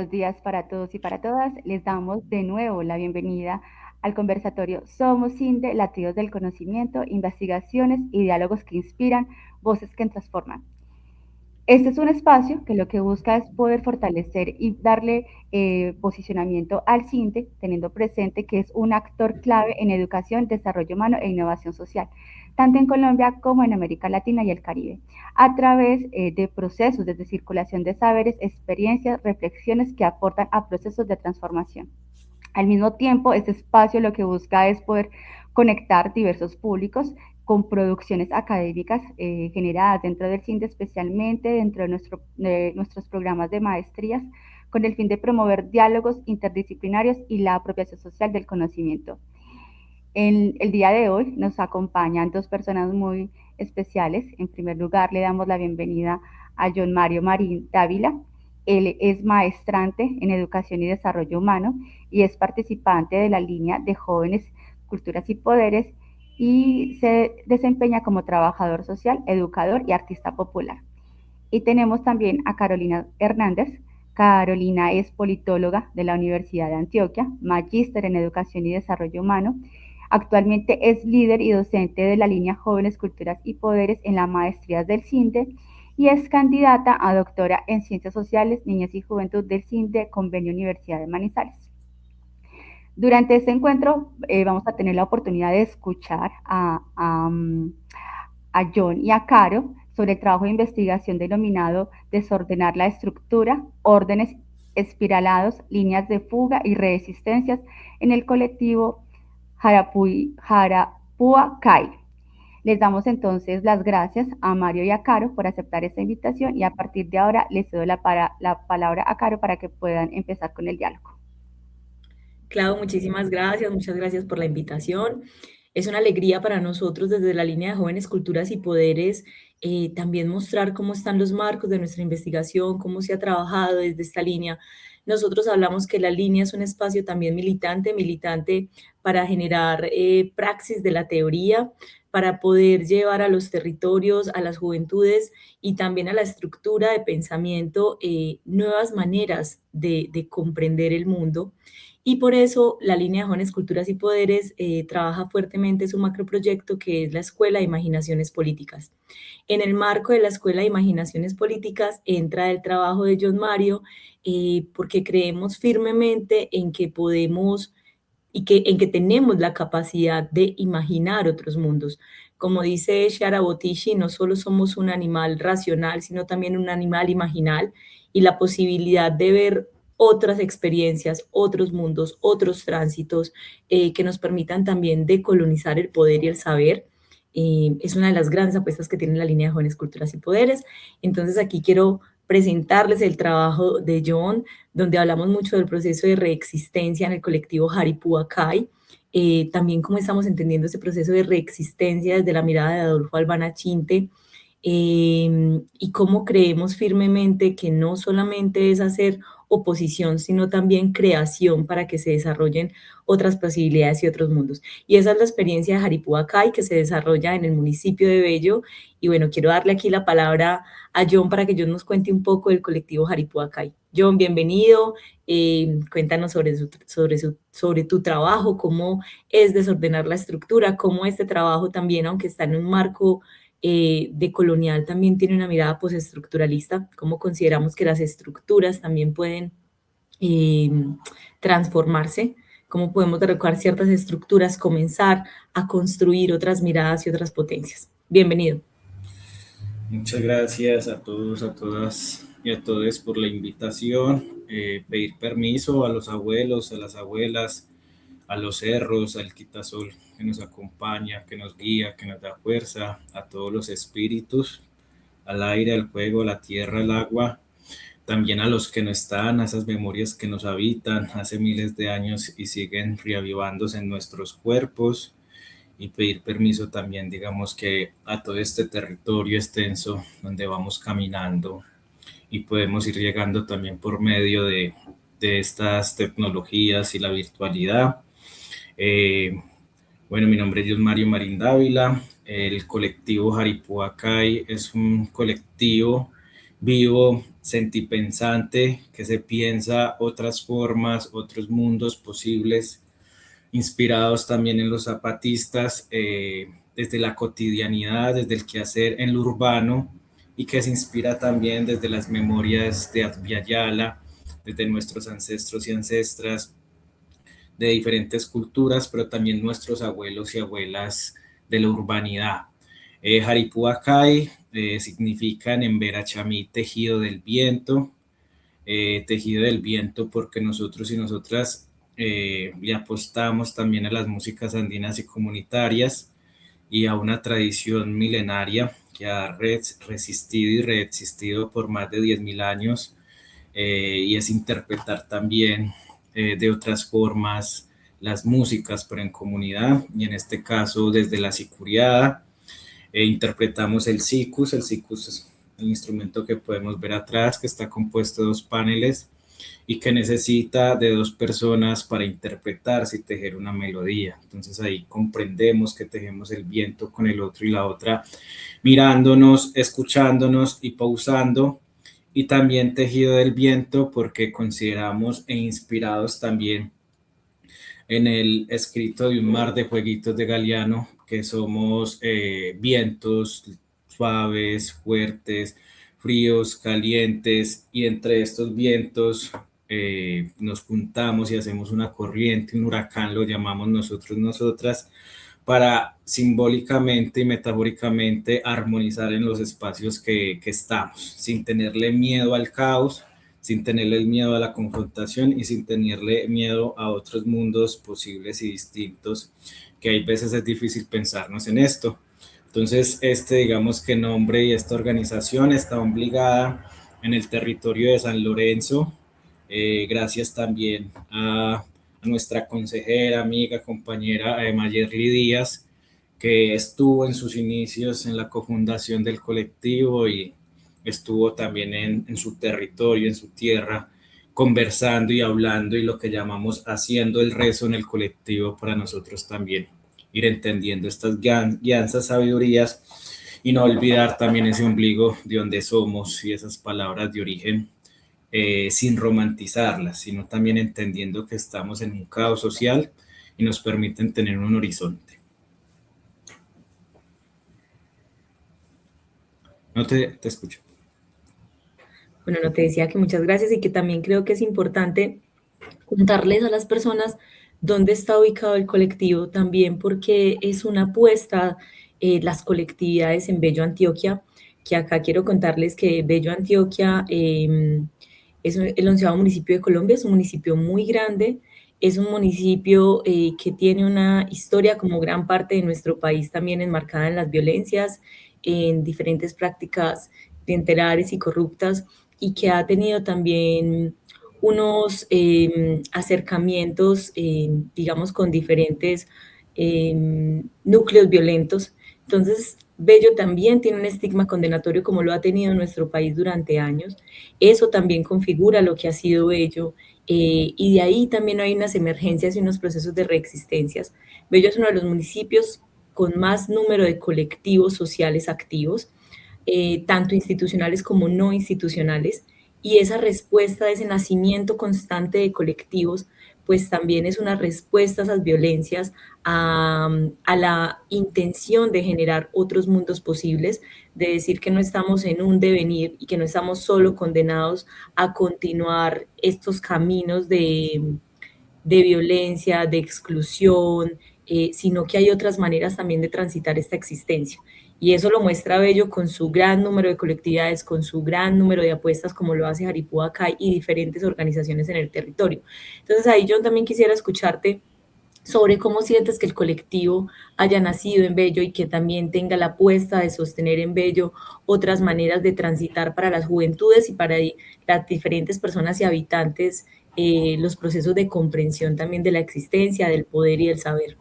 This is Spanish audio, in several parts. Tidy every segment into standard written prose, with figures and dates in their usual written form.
buenos días para todos y para todas. Les damos de nuevo la bienvenida al conversatorio Somos CINDE, latidos del conocimiento, investigaciones y diálogos que inspiran, voces que transforman. Este es un espacio que lo que busca es poder fortalecer y darle posicionamiento al CINDE, teniendo presente que es un actor clave en educación, desarrollo humano e innovación social, tanto en Colombia como en América Latina y el Caribe, a través de procesos de circulación de saberes, experiencias, reflexiones que aportan a procesos de transformación. Al mismo tiempo, este espacio lo que busca es poder conectar diversos públicos con producciones académicas generadas dentro del CINDE, especialmente dentro de nuestros programas de maestrías, con el fin de promover diálogos interdisciplinarios y la apropiación social del conocimiento. En el día de hoy nos acompañan dos personas muy especiales. En primer lugar, le damos la bienvenida a John Mario Marín Dávila. Él es maestrante en Educación y Desarrollo Humano y es participante de la línea de Jóvenes, Culturas y Poderes y se desempeña como trabajador social, educador y artista popular. Y tenemos también a Carolina Hernández. Carolina es politóloga de la Universidad de Antioquia, magíster en Educación y Desarrollo Humano. Actualmente es líder y docente de la línea Jóvenes, Culturas y Poderes en la maestría del CINDE y es candidata a doctora en Ciencias Sociales, Niñez y Juventud del CINDE, Convenio Universidad de Manizales. Durante este encuentro vamos a tener la oportunidad de escuchar a John y a Caro sobre el trabajo de investigación denominado Desordenar la estructura, órdenes espiralados, líneas de fuga y resistencias en el colectivo Jarapúa Kai. Les damos entonces las gracias a Mario y a Caro por aceptar esta invitación y a partir de ahora les cedo la palabra a Caro para que puedan empezar con el diálogo. Clau, muchas gracias por la invitación. Es una alegría para nosotros desde la línea de Jóvenes, Culturas y Poderes también mostrar cómo están los marcos de nuestra investigación, cómo se ha trabajado desde esta línea. Nosotros hablamos que la línea es un espacio también militante para generar praxis de la teoría, para poder llevar a los territorios, a las juventudes y también a la estructura de pensamiento nuevas maneras de comprender el mundo. Y por eso la línea de Jóvenes, Culturas y Poderes trabaja fuertemente su macroproyecto que es la Escuela de Imaginaciones Políticas. En el marco de la Escuela de Imaginaciones Políticas entra el trabajo de John Mario porque creemos firmemente en que podemos en que tenemos la capacidad de imaginar otros mundos. Como dice Chiara Botici, no solo somos un animal racional, sino también un animal imaginal y la posibilidad de ver otras experiencias, otros mundos, otros tránsitos que nos permitan también decolonizar el poder y el saber. Es una de las grandes apuestas que tiene la línea de Jóvenes, Culturas y Poderes. Entonces aquí quiero presentarles el trabajo de John, donde hablamos mucho del proceso de reexistencia en el colectivo Jaripuacay, también cómo estamos entendiendo ese proceso de reexistencia desde la mirada de Adolfo Albana Chinte, y cómo creemos firmemente que no solamente es hacer oposición, sino también creación para que se desarrollen otras posibilidades y otros mundos. Y esa es la experiencia de Jaripuacay que se desarrolla en el municipio de Bello. Y bueno, quiero darle aquí la palabra a John para que John nos cuente un poco del colectivo Jaripuacay. John, bienvenido. Cuéntanos sobre tu trabajo, cómo es desordenar la estructura, cómo este trabajo también, aunque está en un marco decolonial, también tiene una mirada postestructuralista, cómo consideramos que las estructuras también pueden transformarse, cómo podemos derrocar ciertas estructuras, comenzar a construir otras miradas y otras potencias. Bienvenido. Muchas gracias a todos, a todas y a todos por la invitación. Pedir permiso a los abuelos, a las abuelas, a los cerros, al quitasol que nos acompaña, que nos guía, que nos da fuerza, a todos los espíritus, al aire, al fuego, a la tierra, al agua, también a los que no están, a esas memorias que nos habitan hace miles de años y siguen reavivándose en nuestros cuerpos, y pedir permiso también, digamos que a todo este territorio extenso donde vamos caminando y podemos ir llegando también por medio de estas tecnologías y la virtualidad. Eh, bueno, mi nombre es Dios Mario Marín Dávila. El colectivo Jaripuacay es un colectivo vivo, sentipensante, que se piensa otras formas, otros mundos posibles, inspirados también en los zapatistas, desde la cotidianidad, desde el quehacer en lo urbano, y que se inspira también desde las memorias de Abya desde nuestros ancestros y ancestras de diferentes culturas, pero también nuestros abuelos y abuelas de la urbanidad. Jaripuacay significa en Emberachamí tejido del viento, tejido del viento porque nosotros y nosotras le apostamos también a las músicas andinas y comunitarias y a una tradición milenaria que ha resistido y reexistido por más de 10.000 años, y es interpretar también de otras formas las músicas, pero en comunidad, y en este caso desde la sicuriada. Interpretamos el sikus es el instrumento que podemos ver atrás, que está compuesto de 2 paneles y que necesita de 2 personas para interpretarse y tejer una melodía. Entonces ahí comprendemos que tejemos el viento con el otro y la otra, mirándonos, escuchándonos y pausando, y también tejido del viento porque consideramos e inspirados también en el escrito de un mar de jueguitos de Galeano, que somos vientos suaves, fuertes, fríos, calientes, y entre estos vientos nos juntamos y hacemos una corriente, un huracán, lo llamamos nosotros, nosotras, para simbólicamente y metafóricamente armonizar en los espacios que estamos, sin tenerle miedo al caos, sin tenerle miedo a la confrontación y sin tenerle miedo a otros mundos posibles y distintos, que hay veces es difícil pensarnos en esto. Entonces, digamos que nombre y esta organización está obligada en el territorio de San Lorenzo, gracias también a nuestra consejera, amiga, compañera Mayerly Díaz, que estuvo en sus inicios en la cofundación del colectivo y estuvo también en su territorio, en su tierra, conversando y hablando y lo que llamamos haciendo el rezo en el colectivo para nosotros también ir entendiendo estas guianzas, sabidurías, y no olvidar también ese ombligo de donde somos y esas palabras de origen, sin romantizarlas, sino también entendiendo que estamos en un caos social y nos permiten tener un horizonte. No te escucho. Bueno, no te decía que muchas gracias y que también creo que es importante contarles a las personas dónde está ubicado el colectivo también porque es una apuesta, las colectividades en Bello Antioquia, que acá quiero contarles que Bello Antioquia es el 11º municipio de Colombia, es un municipio muy grande, es un municipio que tiene una historia como gran parte de nuestro país también enmarcada en las violencias, en diferentes prácticas clientelares y corruptas, y que ha tenido también unos acercamientos, digamos, con diferentes núcleos violentos. Entonces, Bello también tiene un estigma condenatorio como lo ha tenido en nuestro país durante años. Eso también configura lo que ha sido Bello, y de ahí también hay unas emergencias y unos procesos de reexistencias. Bello es uno de los municipios con más número de colectivos sociales activos, tanto institucionales como no institucionales, y esa respuesta de ese nacimiento constante de colectivos, pues también es una respuesta a esas violencias, a la intención de generar otros mundos posibles, de decir que no estamos en un devenir y que no estamos solo condenados a continuar estos caminos de violencia, de exclusión, sino que hay otras maneras también de transitar esta existencia. Y eso lo muestra Bello con su gran número de colectividades, con su gran número de apuestas, como lo hace Jaripuacay y diferentes organizaciones en el territorio. Entonces ahí yo también quisiera escucharte sobre cómo sientes que el colectivo haya nacido en Bello y que también tenga la apuesta de sostener en Bello otras maneras de transitar para las juventudes y para las diferentes personas y habitantes, los procesos de comprensión también de la existencia, del poder y del saber.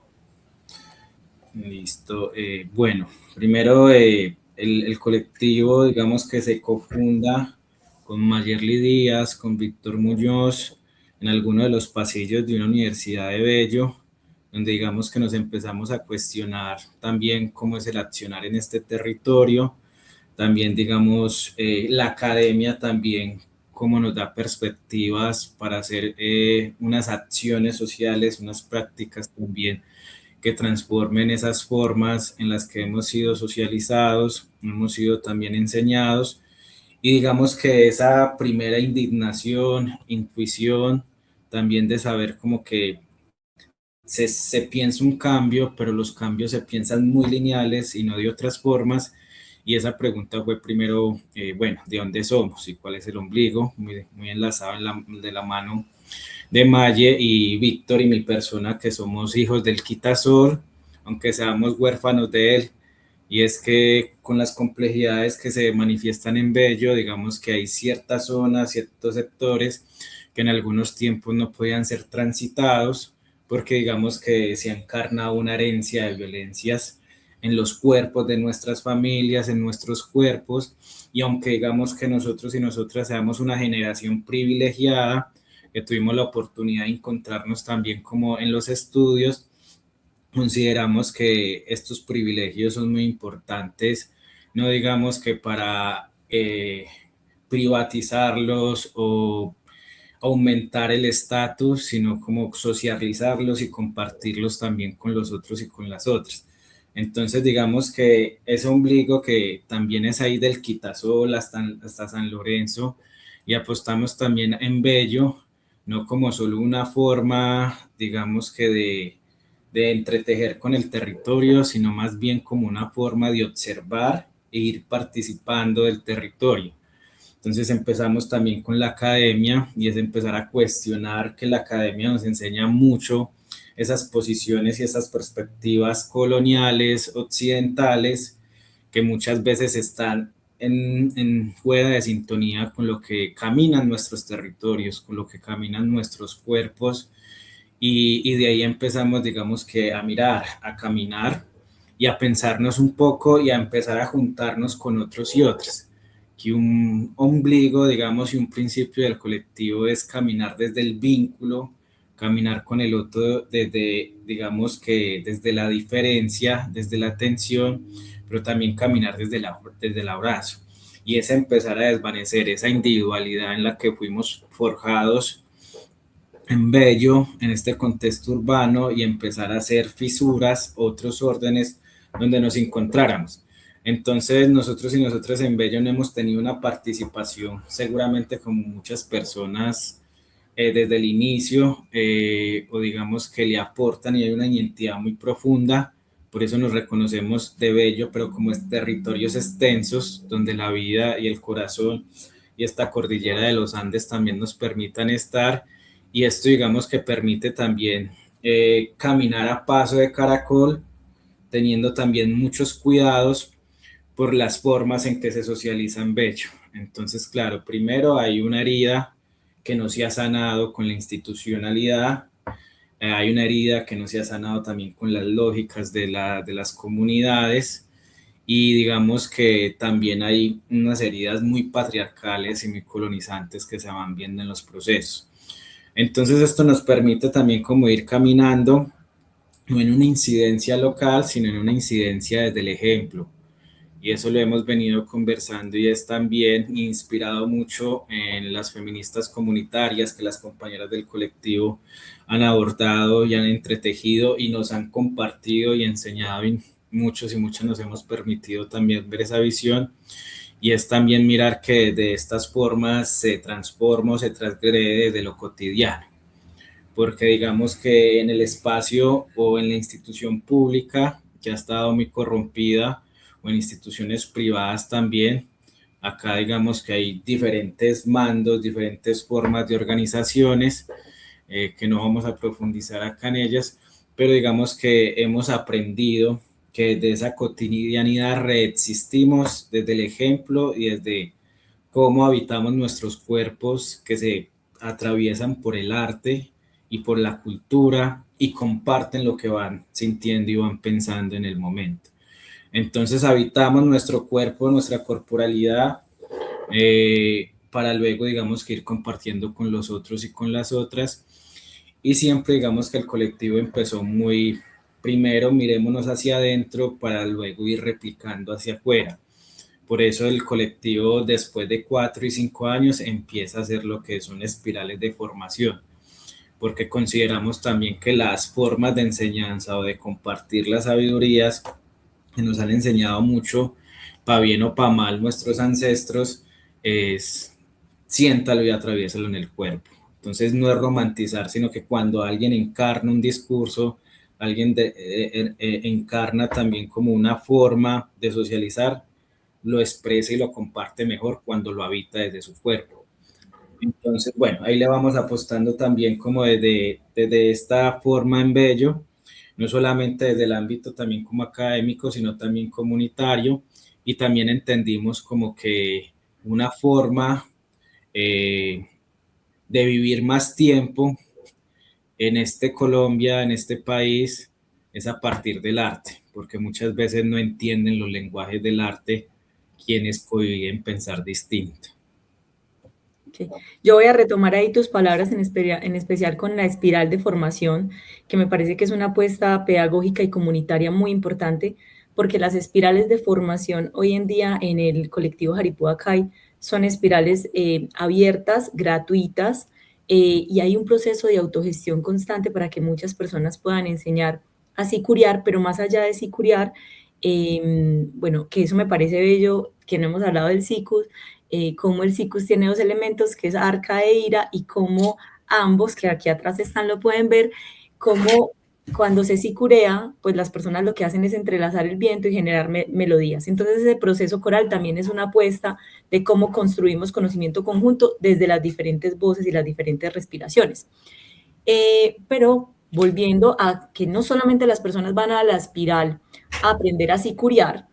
Listo. Bueno, primero el colectivo, digamos que se cofunda con Mayerly Díaz, con Víctor Muñoz, en alguno de los pasillos de una universidad de Bello, donde digamos que nos empezamos a cuestionar también cómo es el accionar en este territorio. También, digamos, la academia también como nos da perspectivas para hacer unas acciones sociales, unas prácticas también que transformen esas formas en las que hemos sido socializados, hemos sido también enseñados. Y digamos que esa primera indignación, intuición, también de saber como que se piensa un cambio, pero los cambios se piensan muy lineales y no de otras formas. Y esa pregunta fue primero, bueno, ¿de dónde somos y cuál es el ombligo? Muy, muy enlazado de la mano de Maye y Víctor y mi persona, que somos hijos del Quitasol, aunque seamos huérfanos de él. Y es que con las complejidades que se manifiestan en Bello, digamos que hay ciertas zonas, ciertos sectores que en algunos tiempos no podían ser transitados porque digamos que se encarna una herencia de violencias en los cuerpos de nuestras familias, en nuestros cuerpos, y aunque digamos que nosotros y nosotras seamos una generación privilegiada, que tuvimos la oportunidad de encontrarnos también como en los estudios, consideramos que estos privilegios son muy importantes, no digamos que para privatizarlos o aumentar el estatus, sino como socializarlos y compartirlos también con los otros y con las otras. Entonces, digamos que ese ombligo que también es ahí del Quitasol hasta San Lorenzo, y apostamos también en Bello, no como solo una forma, digamos que de entretejer con el territorio, sino más bien como una forma de observar e ir participando del territorio. Entonces empezamos también con la academia y es empezar a cuestionar que la academia nos enseña mucho esas posiciones y esas perspectivas coloniales, occidentales, que muchas veces están fuera de sintonía con lo que caminan nuestros territorios, con lo que caminan nuestros cuerpos y de ahí empezamos, digamos que a mirar, a caminar y a pensarnos un poco y a empezar a juntarnos con otros y otras. Que un ombligo, digamos, y un principio del colectivo es caminar desde el vínculo, caminar con el otro desde, digamos que desde la diferencia, desde la tensión, pero también caminar desde el abrazo. Y es empezar a desvanecer esa individualidad en la que fuimos forjados en Bello, en este contexto urbano, y empezar a hacer fisuras, otros órdenes donde nos encontráramos. Entonces, nosotros y nosotras en Bello no hemos tenido una participación, seguramente como muchas personas desde el inicio, o digamos que le aportan y hay una identidad muy profunda, por eso nos reconocemos de Bello, pero como es territorios extensos, donde la vida y el corazón y esta cordillera de los Andes también nos permitan estar, y esto digamos que permite también caminar a paso de caracol, teniendo también muchos cuidados por las formas en que se socializa en Bello. Entonces, claro, primero hay una herida que no se ha sanado con la institucionalidad, hay una herida que no se ha sanado también con las lógicas de las comunidades, y digamos que también hay unas heridas muy patriarcales y muy colonizantes que se van viendo en los procesos. Entonces esto nos permite también como ir caminando, no en una incidencia local, sino en una incidencia desde el ejemplo. Y eso lo hemos venido conversando y es también inspirado mucho en las feministas comunitarias que las compañeras del colectivo han abordado y han entretejido y nos han compartido y enseñado, y muchos y muchas nos hemos permitido también ver esa visión. Y es también mirar que de estas formas se transforma o se transgrede de lo cotidiano, porque digamos que en el espacio o en la institución pública que ha estado muy corrompida, o en instituciones privadas también, acá digamos que hay diferentes mandos, diferentes formas de organizaciones, que no vamos a profundizar acá en ellas, pero digamos que hemos aprendido que desde esa cotidianidad reexistimos desde el ejemplo y desde cómo habitamos nuestros cuerpos que se atraviesan por el arte y por la cultura y comparten lo que van sintiendo y van pensando en el momento. Entonces habitamos nuestro cuerpo, nuestra corporalidad, para luego, digamos, que ir compartiendo con los otros y con las otras. Y siempre, digamos, que el colectivo empezó muy, primero mirémonos hacia adentro para luego ir replicando hacia afuera. Por eso el colectivo después de 4 y 5 años empieza a hacer lo que son espirales de formación, porque consideramos también que las formas de enseñanza o de compartir las sabidurías que nos han enseñado mucho, para bien o para mal, nuestros ancestros, es siéntalo y atraviésalo en el cuerpo. Entonces no es romantizar, sino que cuando alguien encarna un discurso, alguien encarna también como una forma de socializar, lo expresa y lo comparte mejor cuando lo habita desde su cuerpo. Entonces, bueno, ahí le vamos apostando también como desde esta forma en Bello, no solamente desde el ámbito también como académico, sino también comunitario, y también entendimos como que una forma de vivir más tiempo en este Colombia, en este país, es a partir del arte, porque muchas veces no entienden los lenguajes del arte quienes cohiben pensar distinto. Okay. Yo voy a retomar ahí tus palabras en especial con la espiral de formación, que me parece que es una apuesta pedagógica y comunitaria muy importante, porque las espirales de formación hoy en día en el colectivo Jaripú Acay son espirales abiertas, gratuitas, y hay un proceso de autogestión constante para que muchas personas puedan enseñar a sicuriar, pero más allá de sicuriar, bueno, que eso me parece bello, que no hemos hablado del SICUS, cómo el SICUS tiene dos elementos, que es arca e ira, y cómo ambos, que aquí atrás están, lo pueden ver, cómo cuando se sicurea, pues las personas lo que hacen es entrelazar el viento y generar melodías. Entonces ese proceso coral también es una apuesta de cómo construimos conocimiento conjunto desde las diferentes voces y las diferentes respiraciones. Pero volviendo a que no solamente las personas van a la espiral a aprender a sicuriar,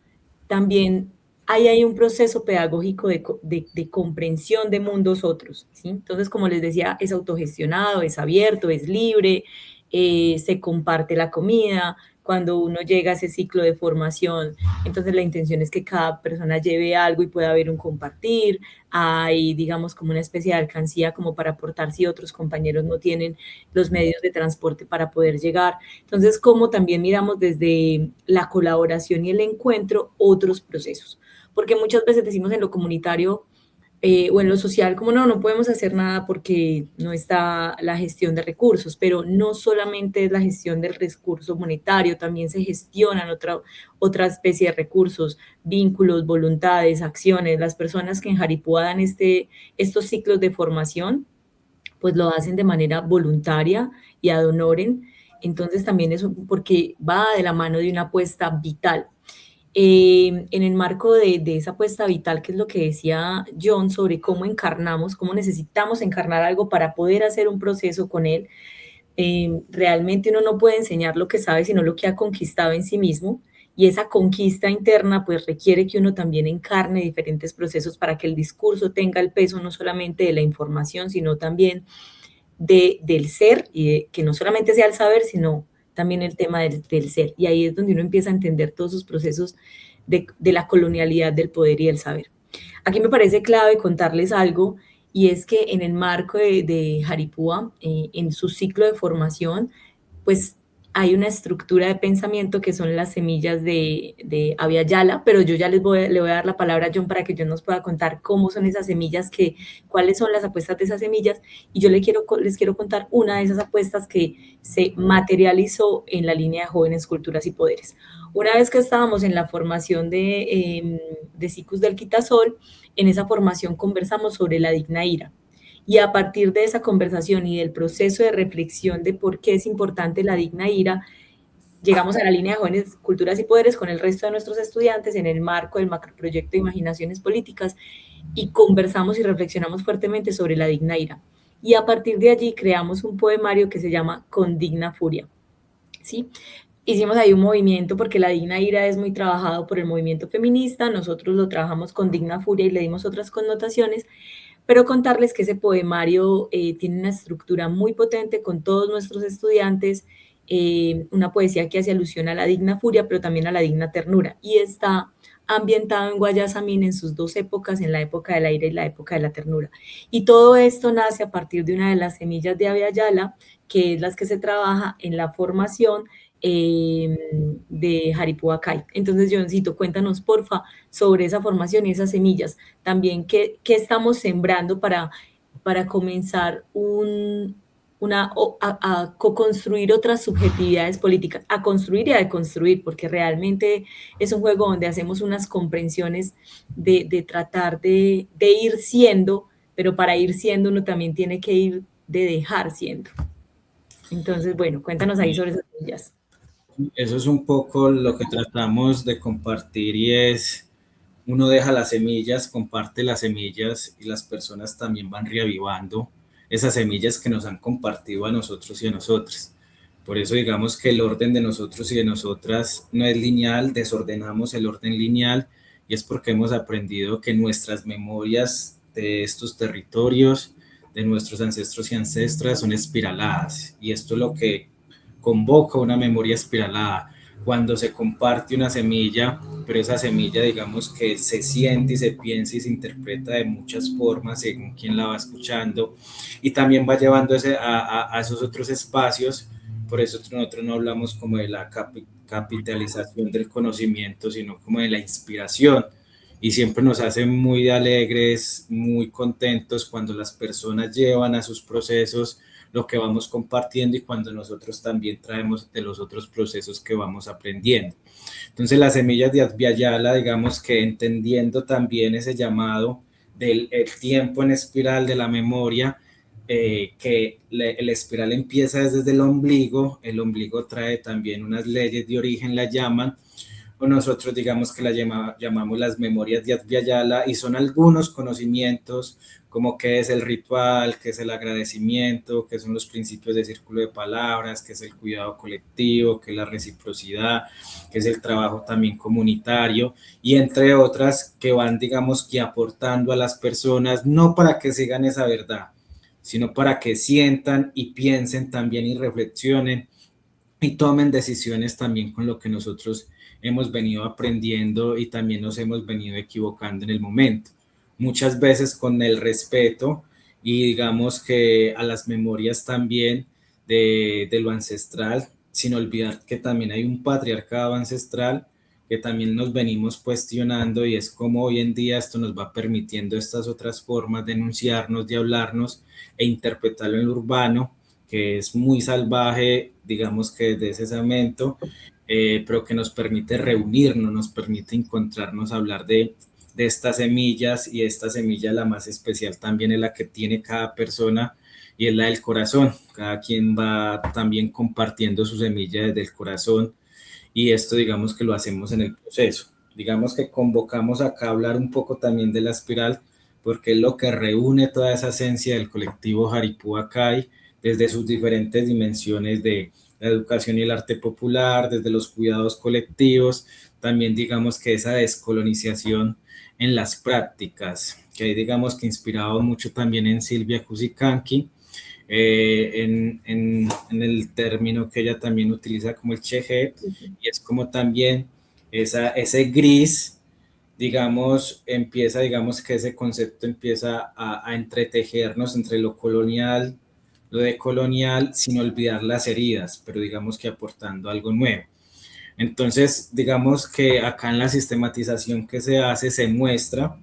también hay un proceso pedagógico de comprensión de mundos otros, ¿sí? Entonces, como les decía, es autogestionado, es abierto, es libre, se comparte la comida. Cuando uno llega a ese ciclo de formación, entonces la intención es que cada persona lleve algo y pueda haber un compartir. Hay, digamos, como una especie de alcancía como para aportar si otros compañeros no tienen los medios de transporte para poder llegar. Entonces, como también miramos desde la colaboración y el encuentro otros procesos, porque muchas veces decimos en lo comunitario o en lo social como no podemos hacer nada porque no está la gestión de recursos, pero no solamente es la gestión del recurso monetario, también se gestionan otra especie de recursos, vínculos, voluntades, acciones. Las personas que en Jaripúa dan estos ciclos de formación, pues lo hacen de manera voluntaria y ad honorem. Entonces también es porque va de la mano de una apuesta vital. En el marco de esa apuesta vital, que es lo que decía John sobre cómo encarnamos, cómo necesitamos encarnar algo para poder hacer un proceso con él, realmente uno no puede enseñar lo que sabe, sino lo que ha conquistado en sí mismo. Y esa conquista interna pues requiere que uno también encarne diferentes procesos para que el discurso tenga el peso no solamente de la información, sino también del ser, y que no solamente sea el saber, sino también el tema del ser. Y ahí es donde uno empieza a entender todos esos procesos de la colonialidad del poder y del saber. Aquí me parece clave contarles algo, y es que en el marco de Jaripúa, en su ciclo de formación, pues hay una estructura de pensamiento que son las semillas de Abya Yala, pero yo ya le voy a dar la palabra a John para que John nos pueda contar cómo son esas semillas, cuáles son las apuestas de esas semillas, y yo les quiero contar una de esas apuestas que se materializó en la línea de Jóvenes, Culturas y Poderes. Una vez que estábamos en la formación de SICUS del Quitasol, en esa formación conversamos sobre la digna ira. Y a partir de esa conversación y del proceso de reflexión de por qué es importante la digna ira, llegamos a la línea de Jóvenes, Culturas y Poderes con el resto de nuestros estudiantes en el marco del macroproyecto de Imaginaciones Políticas, y conversamos y reflexionamos fuertemente sobre la digna ira. Y a partir de allí creamos un poemario que se llama Con digna furia, ¿sí? Hicimos ahí un movimiento porque la digna ira es muy trabajado por el movimiento feminista, nosotros lo trabajamos con digna furia y le dimos otras connotaciones, pero contarles que ese poemario tiene una estructura muy potente con todos nuestros estudiantes, una poesía que hace alusión a la digna furia, pero también a la digna ternura, y está ambientado en Guayasamín en sus dos épocas, en la época del aire y la época de la ternura. Y todo esto nace a partir de una de las semillas de Abya Yala, que es las que se trabaja en la formación de Jaripuacay. Entonces, Johncito, cuéntanos, porfa, sobre esa formación y esas semillas. También, ¿qué estamos sembrando para comenzar a co-construir otras subjetividades políticas, a construir y a deconstruir, porque realmente es un juego donde hacemos unas comprensiones de tratar de ir siendo, pero para ir siendo uno también tiene que ir de dejar siendo. Entonces, bueno, cuéntanos ahí sobre esas semillas. Eso es un poco lo que tratamos de compartir y es, uno deja las semillas, comparte las semillas y las personas también van reavivando esas semillas que nos han compartido a nosotros y a nosotras. Por eso digamos que el orden de nosotros y de nosotras no es lineal, desordenamos el orden lineal y es porque hemos aprendido que nuestras memorias de estos territorios, de nuestros ancestros y ancestras son espiraladas y esto es lo que convoca una memoria espiralada. Cuando se comparte una semilla, pero esa semilla digamos que se siente y se piensa y se interpreta de muchas formas según quien la va escuchando y también va llevando a esos otros espacios. Por eso nosotros no hablamos como de la capitalización del conocimiento, sino como de la inspiración. Y siempre nos hace muy alegres, muy contentos cuando las personas llevan a sus procesos lo que vamos compartiendo y cuando nosotros también traemos de los otros procesos que vamos aprendiendo. Entonces las semillas de Adviala, digamos que entendiendo también ese llamado del tiempo en espiral de la memoria, que el espiral empieza desde el ombligo trae también unas leyes de origen, la llaman, o nosotros digamos que la llamamos las memorias de Adviala y son algunos conocimientos como qué es el ritual, qué es el agradecimiento, qué son los principios de círculo de palabras, qué es el cuidado colectivo, qué es la reciprocidad, qué es el trabajo también comunitario y entre otras que van digamos que aportando a las personas no para que sigan esa verdad, sino para que sientan y piensen también y reflexionen y tomen decisiones también con lo que nosotros hemos venido aprendiendo y también nos hemos venido equivocando en el momento. Muchas veces con el respeto y digamos que a las memorias también de lo ancestral, sin olvidar que también hay un patriarcado ancestral que también nos venimos cuestionando y es como hoy en día esto nos va permitiendo estas otras formas de enunciarnos, de hablarnos e interpretarlo en lo urbano, que es muy salvaje, digamos que desde ese momento, pero que nos permite reunirnos, nos permite encontrarnos, hablar de estas semillas y esta semilla la más especial también es la que tiene cada persona y es la del corazón. Cada quien va también compartiendo su semilla desde el corazón y esto digamos que lo hacemos en el proceso. Digamos que convocamos acá a hablar un poco también de la espiral porque es lo que reúne toda esa esencia del colectivo Jaripuacay desde sus diferentes dimensiones de la educación y el arte popular, desde los cuidados colectivos, también digamos que esa descolonización en las prácticas, que ahí digamos que inspirado mucho también en Silvia Cusicanqui, en el término que ella también utiliza como el cheje, y es como también ese gris, digamos, empieza, digamos que ese concepto empieza a entretejernos entre lo colonial, lo decolonial, sin olvidar las heridas, pero digamos que aportando algo nuevo. Entonces, digamos que acá en la sistematización que se hace se muestra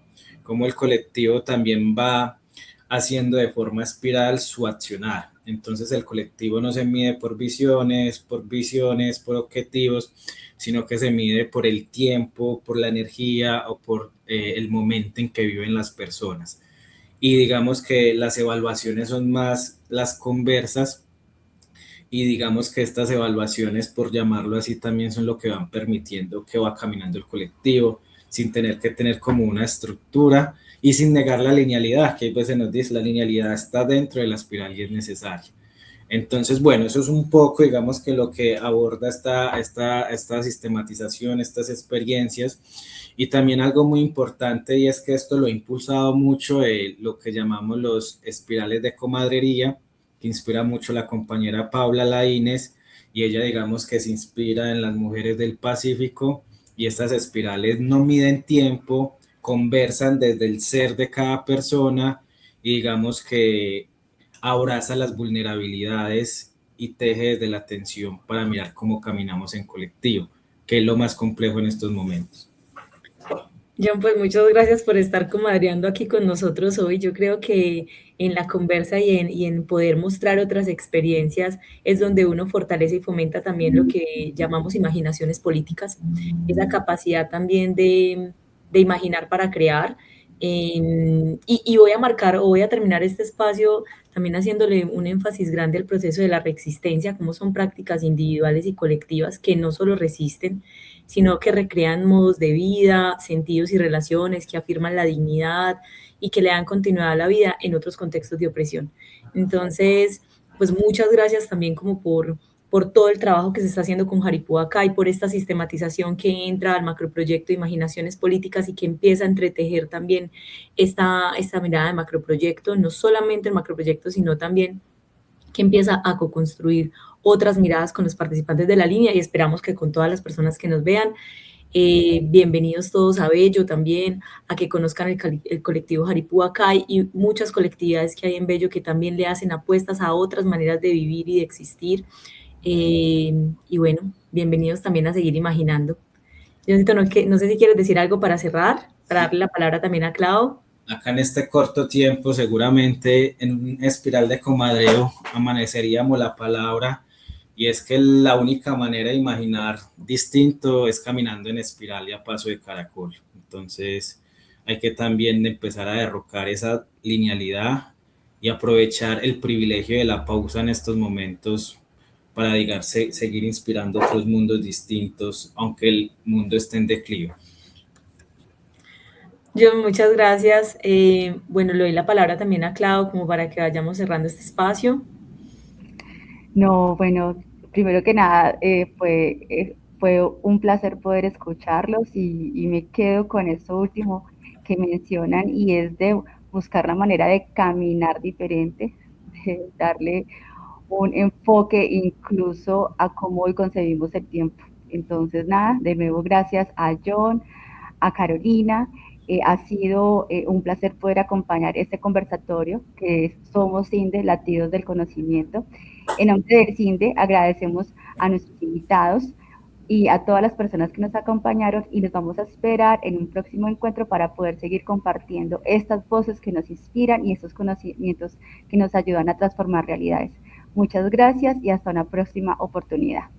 cómo el colectivo también va haciendo de forma espiral su accionar. Entonces el colectivo no se mide por visiones, por objetivos, sino que se mide por el tiempo, por la energía o por el momento en que viven las personas. Y digamos que las evaluaciones son más las conversas y digamos que estas evaluaciones, por llamarlo así, también son lo que van permitiendo que va caminando el colectivo sin tener que tener como una estructura y sin negar la linealidad, que pues se nos dice la linealidad está dentro de la espiral y es necesaria. Entonces, bueno, eso es un poco, digamos que lo que aborda esta sistematización, estas experiencias y también algo muy importante y es que esto lo ha impulsado mucho lo que llamamos los espirales de comadrería, que inspira mucho la compañera Paula Laínez y ella digamos que se inspira en las mujeres del Pacífico y estas espirales no miden tiempo, conversan desde el ser de cada persona y digamos que abraza las vulnerabilidades y teje desde la atención para mirar cómo caminamos en colectivo. que es lo más complejo en estos momentos. John, pues muchas gracias por estar comadreando aquí con nosotros hoy. Yo creo que en la conversa y en poder mostrar otras experiencias es donde uno fortalece y fomenta también lo que llamamos imaginaciones políticas, esa capacidad también de imaginar para crear. Y voy a marcar o voy a terminar este espacio también haciéndole un énfasis grande al proceso de la reexistencia, cómo son prácticas individuales y colectivas que no solo resisten, sino que recrean modos de vida, sentidos y relaciones que afirman la dignidad y que le dan continuidad a la vida en otros contextos de opresión. Entonces, pues muchas gracias también como por todo el trabajo que se está haciendo con Jaripú acá y por esta sistematización que entra al macroproyecto de Imaginaciones Políticas y que empieza a entretejer también esta mirada de macroproyecto, no solamente el macroproyecto, sino también que empieza a co-construir otras miradas con los participantes de la línea y esperamos que con todas las personas que nos vean. Bienvenidos todos a Bello también, a que conozcan el colectivo Jaripú Acay y muchas colectividades que hay en Bello que también le hacen apuestas a otras maneras de vivir y de existir. Y bueno, bienvenidos también a seguir imaginando. Yo no sé si quieres decir algo para cerrar, para darle la palabra también a Clau. Acá en este corto tiempo, seguramente en un espiral de comadreo, amaneceríamos la palabra, y es que la única manera de imaginar distinto es caminando en espiral y a paso de caracol. Entonces, hay que también empezar a derrocar esa linealidad y aprovechar el privilegio de la pausa en estos momentos para, digamos, seguir inspirando otros mundos distintos, aunque el mundo esté en declive. Yo, muchas gracias. Bueno, le doy la palabra también a Clau como para que vayamos cerrando este espacio. No, bueno, primero que nada, fue un placer poder escucharlos y me quedo con eso último que mencionan y es de buscar la manera de caminar diferente, de darle un enfoque incluso a cómo hoy concebimos el tiempo. Entonces, nada, de nuevo gracias a John, a Carolina. Ha sido un placer poder acompañar este conversatorio que es Somos CINDE, Latidos del Conocimiento. En nombre del CINDE agradecemos a nuestros invitados y a todas las personas que nos acompañaron y nos vamos a esperar en un próximo encuentro para poder seguir compartiendo estas voces que nos inspiran y estos conocimientos que nos ayudan a transformar realidades. Muchas gracias y hasta una próxima oportunidad.